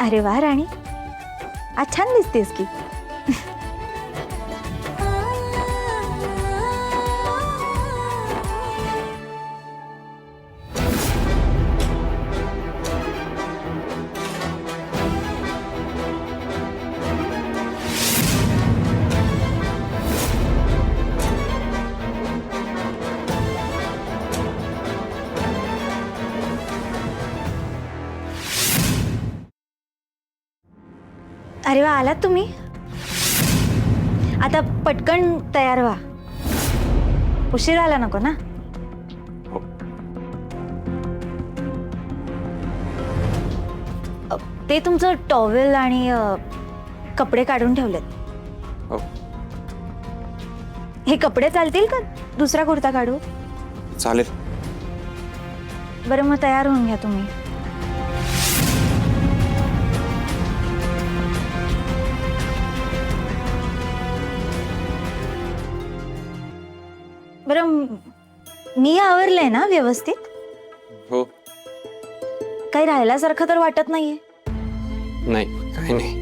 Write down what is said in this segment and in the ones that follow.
अरे वा राणी, आज छान दिसतेस की. अरे वा, आलात तुम्ही. आता पटकन तयार व्हा, उशीर आला नको ना. ते तुमचं टॉवेल आणि कपडे काढून ठेवलेत. हे कपडे चालतील का दुसरा कुर्ता काढू? चालेल. बरं मग तयार होऊन घ्या तुम्ही. बरं, मी आवरलंय ना व्यवस्थित? हो. काही राहिल्यासारखं तर वाटत नाहीये. नाही, काही नाही.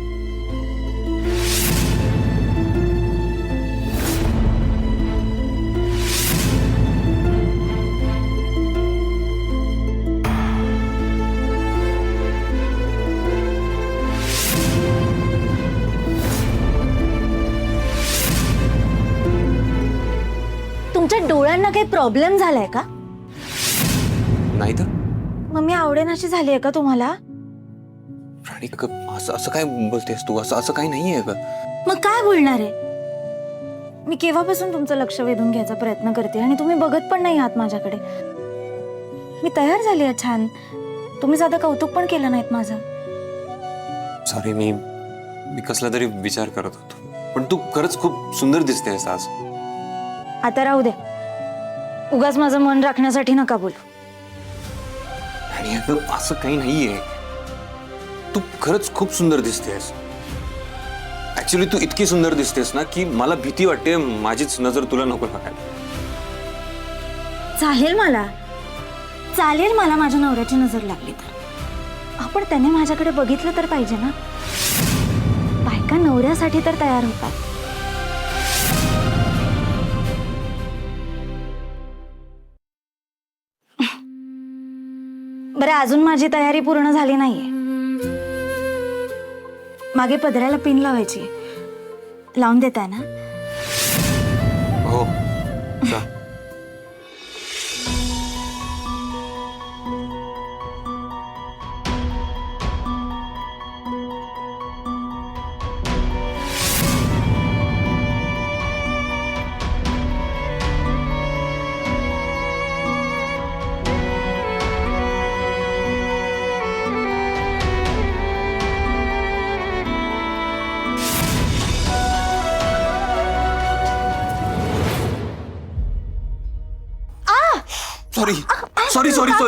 तुमच्या डोळ्यांना काही प्रॉब्लेम झालाय का? नाही तर मग मी आवडेनाशी झाली आहे का तुम्हाला? राणी, असं काय बोलतेस तू? असं काही नाहीये का? मग काय बोलणार आहे? मी केव्हापासून तुमचं लक्ष वेधून घ्यायचा प्रयत्न करते आणि तुम्ही बघत पण नाही आहात माझ्याकडे. मी तयार झाली आहे छान. तुम्ही साधं कौतुक पण केलं नाहीत माझं. सॉरी, मी कसला तरी विचार करत होतो. पण तू खरंच खूप सुंदर दिसतेस आज. आता राहू दे, उगाच माझं मन राखण्यासाठी नका बोलू. आणि अगं असं काही नाहीये. तू खरंच खूप सुंदर दिसतेस. ऍक्च्युली तू इतकी सुंदर दिसतेस ना की मला भीती वाटते माझीच नजर तुला नको लागायला. चालेल मला माझ्या नवऱ्याची नजर लागली तर. आपण त्याने माझ्याकडे बघितलं तर पाहिजे ना. बायका नवऱ्यासाठी तर तयार होतात. बरं, अजून माझी तयारी पूर्ण झाली नाहीये. मागे पदराला पिन लावायची. लावून देताय ना? हो. जा.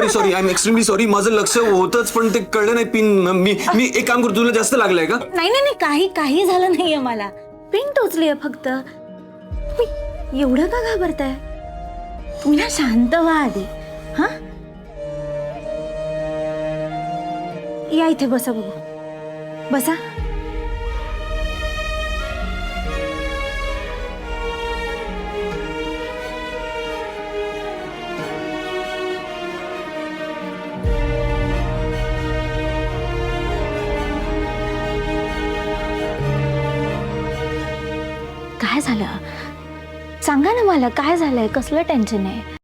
Sorry I am extremely sorry. माझं लक्ष होतच पण ते कळलं नाही. पिन मी एक काम करतो. तुला जास्त लागलंय का? नाही, काही झालं नाहीये मला. पिन टोचलीये फक्त. तुम्ही एवढं का घाबरताय? तुम्ही ना शांत व्हा आधी. हा, या इथे बसा. बघू, बसा. काय झालं? सांगा ना मला, काय झालंय? कसलं टेन्शन आहे?